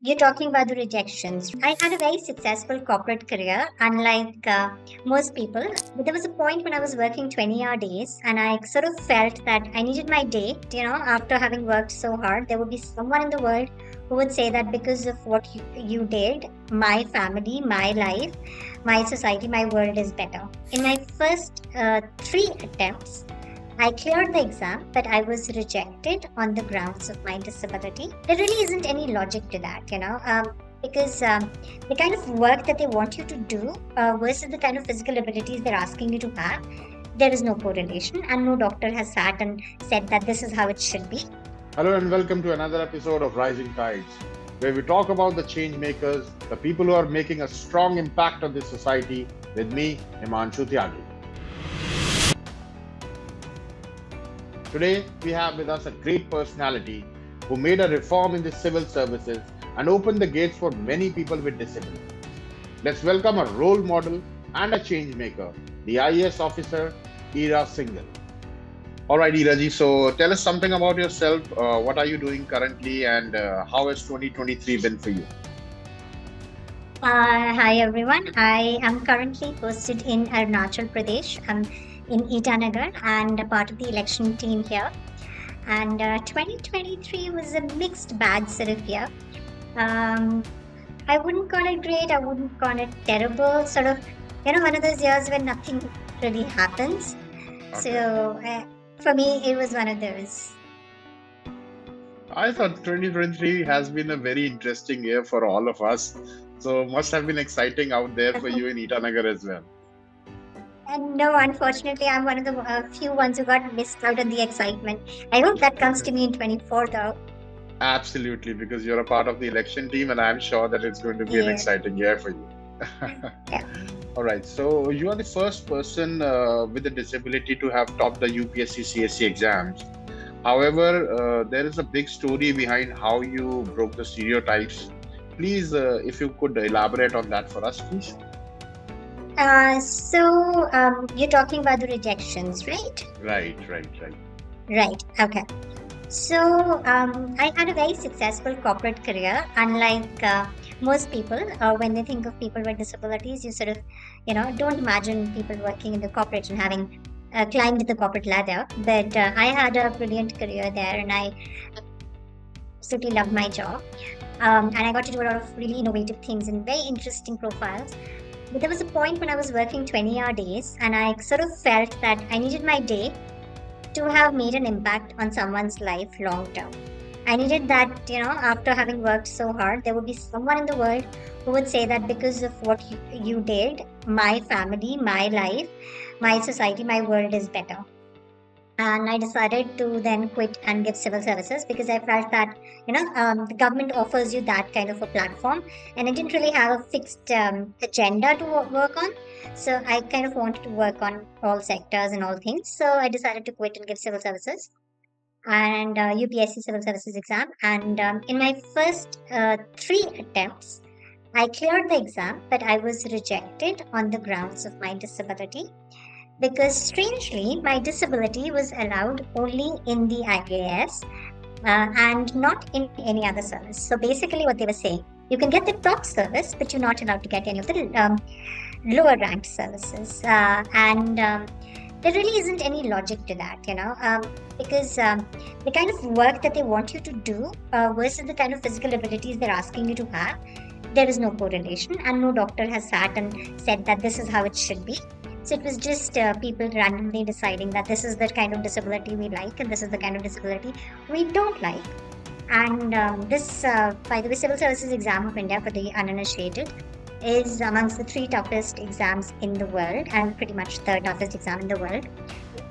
You're talking about the rejections. I had a very successful corporate career, unlike most people. But there was a point when I was working 20-hour days, and I sort of felt that I needed my day. After having worked so hard, there would be someone in the world who would say that because of what you did, my family, my life, my society, my world is better. In my first three attempts, I cleared the exam, but I was rejected on the grounds of my disability. There really isn't any logic to that, because the kind of work that they want you to do versus the kind of physical abilities they're asking you to have, there is no correlation, and no doctor has sat and said that this is how it should be. Hello and welcome to another episode of Rising Tides, where we talk about the change makers, the people who are making a strong impact on this society, with me, Himanshu Tyagi. Today, we have with us a great personality who made a reform in the civil services and opened the gates for many people with disabilities. Let's welcome a role model and a change maker, the IAS officer, Ira Singhal. All right, Iraji, so tell us something about yourself. What are you doing currently and how has 2023 been for you? Hi everyone. I am currently posted in Arunachal Pradesh. I'm in Itanagar and a part of the election team here. And 2023 was a mixed bag sort of year. I wouldn't call it great. I wouldn't call it terrible. Sort of, one of those years when nothing really happens. Okay. So for me, it was one of those. I thought 2023 has been a very interesting year for all of us. So must have been exciting out there for you in Itanagar as well. And no, unfortunately, I'm one of the few ones who got missed out on the excitement. I hope that comes to me in 24 though. Absolutely, because you're a part of the election team and I'm sure that it's going to be an exciting year for you. Yeah. All right, so you are the first person with a disability to have topped the UPSC CSC exams. However, there is a big story behind how you broke the stereotypes. Please, if you could elaborate on that for us, please. So you're talking about the rejections, right? Right. Right. Okay. So I had a very successful corporate career, unlike most people. When they think of people with disabilities, you sort of, don't imagine people working in the corporate and having climbed the corporate ladder. But I had a brilliant career there, and I absolutely loved my job. And I got to do a lot of really innovative things and very interesting profiles. But there was a point when I was working 20-hour days, and I sort of felt that I needed my day to have made an impact on someone's life long term. I needed that, after having worked so hard, there would be someone in the world who would say that because of what you did, my family, my life, my society, my world is better. And I decided to then quit and give civil services because I felt that, the government offers you that kind of a platform, and I didn't really have a fixed agenda to work on. So I kind of wanted to work on all sectors and all things. So I decided to quit and give civil services and UPSC Civil Services exam. And in my first three attempts, I cleared the exam, but I was rejected on the grounds of my disability. Because strangely, my disability was allowed only in the IAS and not in any other service. So basically, what they were saying, you can get the top service, but you're not allowed to get any of the lower ranked services. And there really isn't any logic to that, because the kind of work that they want you to do versus the kind of physical abilities they're asking you to have, there is no correlation, and no doctor has sat and said that this is how it should be. So it was just people randomly deciding that this is the kind of disability we like and this is the kind of disability we don't like. And this, by the way, Civil Services Exam of India for the uninitiated is amongst the three toughest exams in the world and pretty much the toughest exam in the world.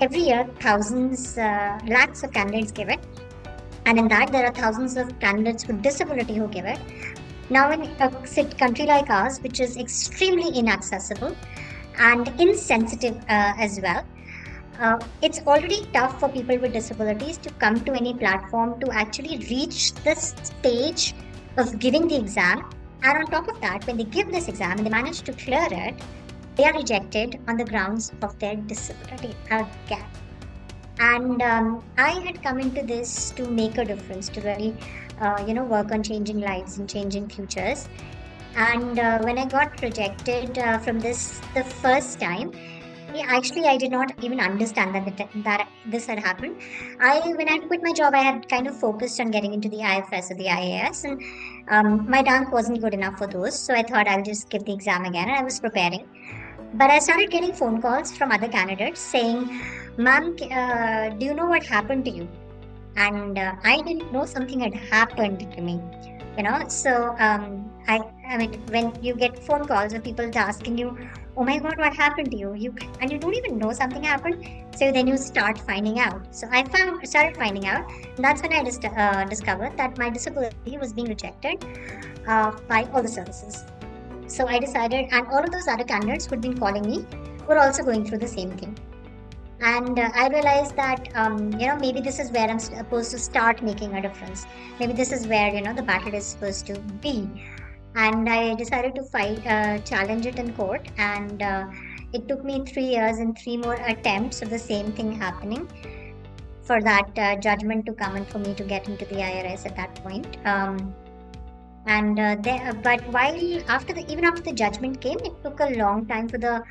Every year, thousands, lakhs of candidates give it. And in that, there are thousands of candidates with disability who give it. Now, in a country like ours, which is extremely inaccessible, and insensitive as well. It's already tough for people with disabilities to come to any platform to actually reach this stage of giving the exam. And on top of that, when they give this exam and they manage to clear it, they are rejected on the grounds of their disability again. And I had come into this to make a difference, to really work on changing lives and changing futures. And when I got rejected from this the first time, actually, I did not even understand that this had happened. When I quit my job, I had kind of focused on getting into the IFS or the IAS, and my rank wasn't good enough for those. So I thought I'll just give the exam again, and I was preparing. But I started getting phone calls from other candidates saying, "Ma'am, do you know what happened to you?" And I didn't know something had happened to me. So I mean, when you get phone calls of people asking you, "Oh my God, what happened to you?" And you don't even know something happened. So then you start finding out. So I started finding out. And that's when I discovered that my disability was being rejected by all the services. So I decided, and all of those other candidates who'd been calling me were also going through the same thing. And I realized that maybe this is where I'm supposed to start making a difference. Maybe this is where the battle is supposed to be. And I decided to challenge it in court. And it took me 3 years and three more attempts of the same thing happening for that judgment to come and for me to get into the IRS at that point. But even after the judgment came, it took a long time for the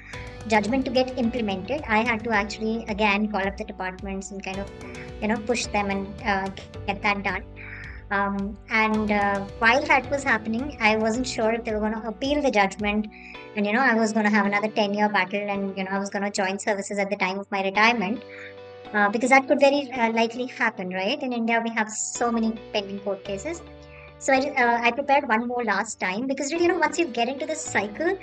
judgment to get implemented. I had to actually again call up the departments and kind of push them and get that done. And while that was happening, I wasn't sure if they were going to appeal the judgment, and I was going to have another 10-year battle, and I was going to join services at the time of my retirement, because that could very likely happen, right? In India, we have so many pending court cases. So I prepared one more last time, because really, once you get into this cycle,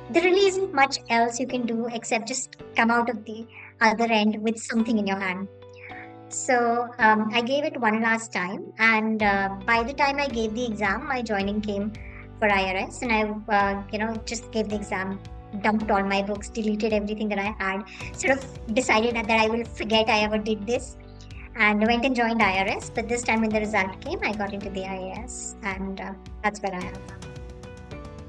there really isn't much else you can do except just come out of the other end with something in your hand. So I gave it one last time, and by the time I gave the exam, my joining came for IRS, and I just gave the exam, dumped all my books, deleted everything that I had, sort of decided that I will forget I ever did this, and went and joined IRS. But this time when the result came, I got into the IAS, and that's where I am.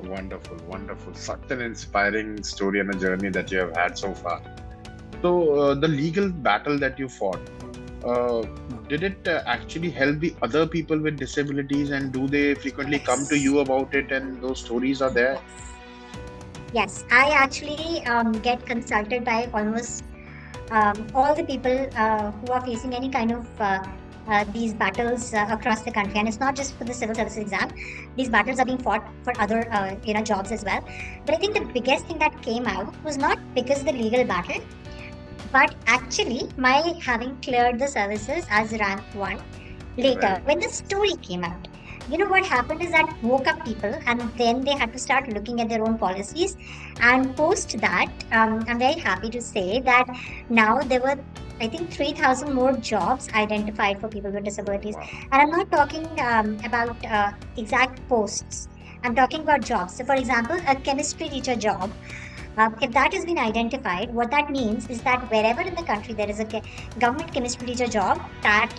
Wonderful, wonderful. Such an inspiring story and a journey that you have had so far. So, the legal battle that you fought, did it actually help the other people with disabilities, and do they frequently come to Yes. you about it, and those stories are there? Yes, I actually get consulted by almost all the people who are facing any kind of these battles across the country. And it's not just for the civil services exam. These battles are being fought for other jobs as well. But I think the biggest thing that came out was not because of the legal battle, but actually my having cleared the services as rank 1 later, Right. when the story came out. What happened is that woke up people, and then they had to start looking at their own policies. And post that, I'm very happy to say that now there were, I think, 3,000 more jobs identified for people with disabilities. Wow. And I'm not talking about exact posts. I'm talking about jobs. So, for example, a chemistry teacher job. If that has been identified, what that means is that wherever in the country there is a government chemistry teacher job, that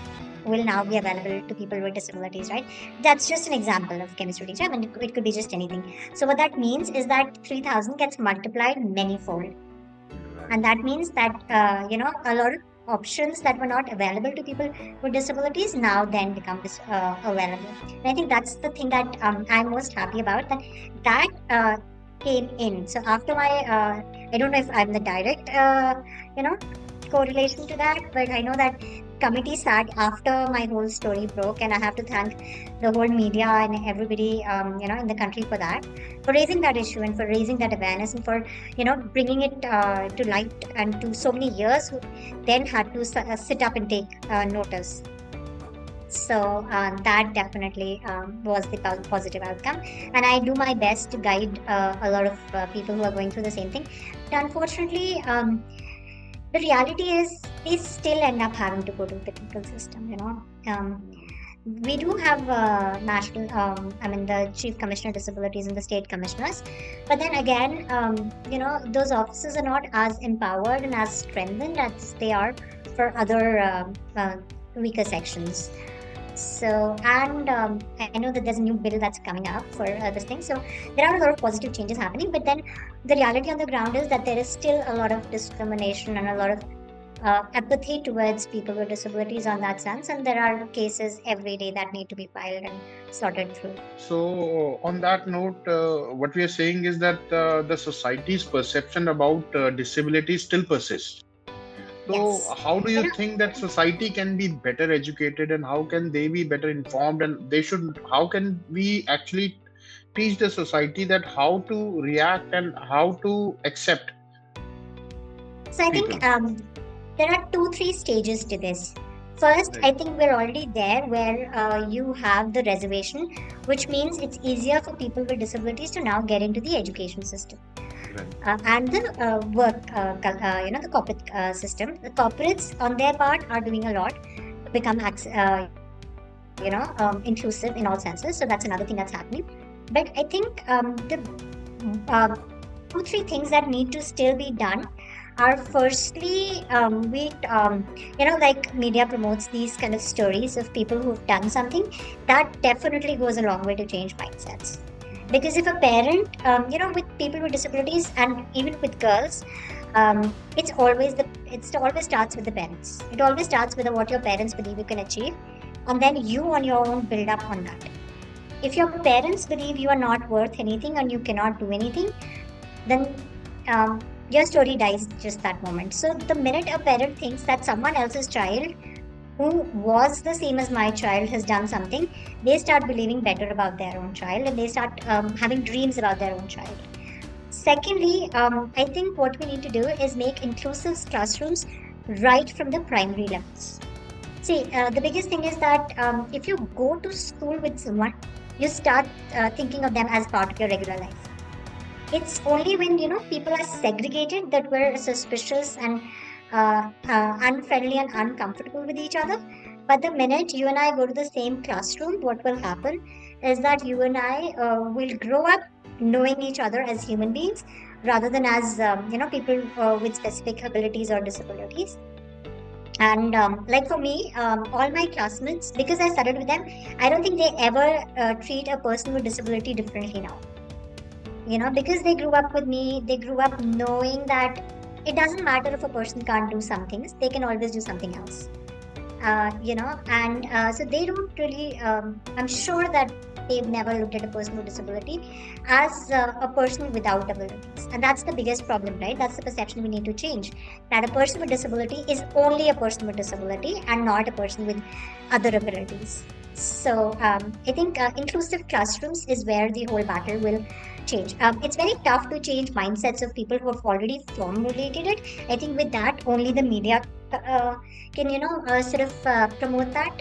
will now be available to people with disabilities, right? That's just an example of chemistry teacher. I mean, it could be just anything. So what that means is that 3,000 gets multiplied manyfold. And that means that, a lot of options that were not available to people with disabilities now then become available. And I think that's the thing that I'm most happy about, that came in. So after I don't know if I'm the direct, correlation to that, but I know that committee sat after my whole story broke, and I have to thank the whole media and everybody, in the country for that, for raising that issue and for raising that awareness, and for bringing it to light, and to so many years who then had to sit up and take notice. So that definitely was the positive outcome, and I do my best to guide a lot of people who are going through the same thing. But unfortunately, the reality is they still end up having to go to the legal system. We do have the chief commissioner of disabilities and the state commissioners, but then again, those offices are not as empowered and as strengthened as they are for other weaker sections. So, and I know that there's a new bill that's coming up for this thing. So there are a lot of positive changes happening, but then the reality on the ground is that there is still a lot of discrimination and a lot of apathy towards people with disabilities on that sense, and there are cases every day that need to be filed and sorted through. So, on that note, what we are saying is that the society's perception about disability still persists. So, Yes. how do You you know, think that society can be better educated, and how can they be better informed, and they should, how can we actually teach the society that how to react and how to accept so I think people? there are two, three stages to this. First, Right, I think we're already there where you have the reservation, which means it's easier for people with disabilities to now get into the education system. right, And the the corporate system. The corporates, on their part, are doing a lot to become, inclusive in all senses. So that's another thing that's happening. But I think the two, three things that need to still be done are firstly, like media promotes these kind of stories of people who've done something. That definitely goes a long way to change mindsets. Because if a parent, with people with disabilities and even with girls, it always starts with the parents. It always starts with what your parents believe you can achieve, and then you on your own build up on that. If your parents believe you are not worth anything and you cannot do anything, then your story dies just that moment. So the minute a parent thinks that someone else's child who was the same as my child has done something, they start believing better about their own child, and they start having dreams about their own child. Secondly, I think what we need to do is make inclusive classrooms right from the primary levels. See, the biggest thing is that if you go to school with someone, you start thinking of them as part of your regular life. It's only when people are segregated that we're suspicious and unfriendly and uncomfortable with each other. But the minute you and I go to the same classroom, what will happen is that you and I will grow up knowing each other as human beings rather than as people with specific abilities or disabilities. And like for me, all my classmates, because I studied with them, I don't think they ever treat a person with disability differently now. Because they grew up with me, they grew up knowing that it doesn't matter if a person can't do some things, they can always do something else. And so they don't really, I'm sure that they've never looked at a person with disability as a person without abilities. And that's the biggest problem, right? That's the perception we need to change. That a person with disability is only a person with disability and not a person with other abilities. So I think inclusive classrooms is where the whole battle will change. It's very tough to change mindsets of people who have already formulated it. I think with that, only the media can sort of promote that,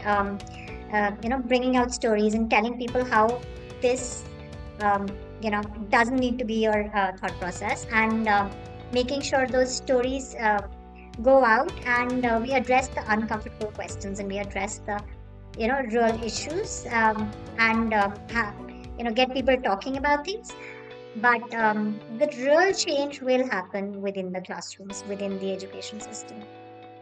bringing out stories and telling people how this um, doesn't need to be your thought process, and making sure those stories go out, and we address the uncomfortable questions, and we address the real issues, and get people talking about things. But the real change will happen within the classrooms, within the education system.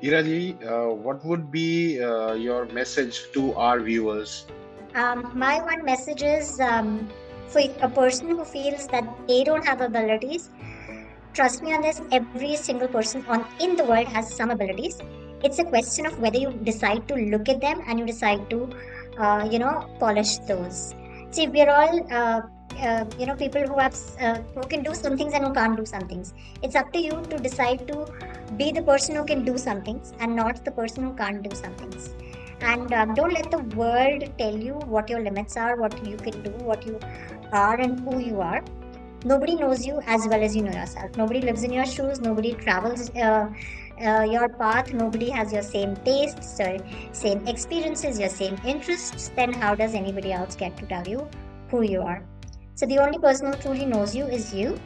Iraji, what would be your message to our viewers? My one message is, for a person who feels that they don't have abilities, trust me on this, every single person on in the world has some abilities. It's a question of whether you decide to look at them and you decide to, polish those. See, we're all, people who can do some things and who can't do some things. It's up to you to decide to be the person who can do some things and not the person who can't do some things. And don't let the world tell you what your limits are, what you can do, what you are, and who you are. Nobody knows you as well as you know yourself. Nobody lives in your shoes. Nobody travels your path. Nobody has your same tastes or same experiences, your same interests. Then how does anybody else get to tell you who you are? So the only person who truly knows you is you.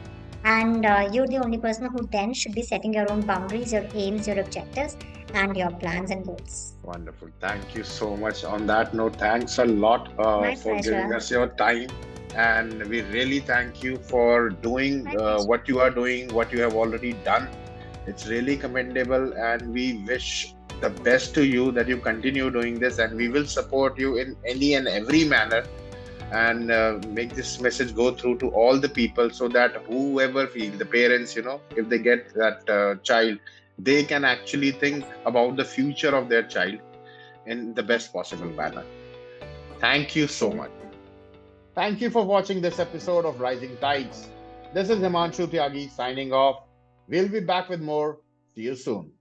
And you're the only person who then should be setting your own boundaries, your aims, your objectives, and your plans and goals. Wonderful. Thank you so much. On that note, thanks a lot My for giving pleasure. us your time. And we really thank you for doing My pleasure. what you are doing, what you have already done. It's really commendable. And we wish the best to you that you continue doing this. And we will support you in any and every manner, and make this message go through to all the people, so that whoever feel the parents, if they get that child they can actually think about the future of their child in the best possible manner. Thank you so True. much. Thank you for watching this episode of Rising Tides. This is Himanshu Tyagi signing off. We'll be back with more. See you soon.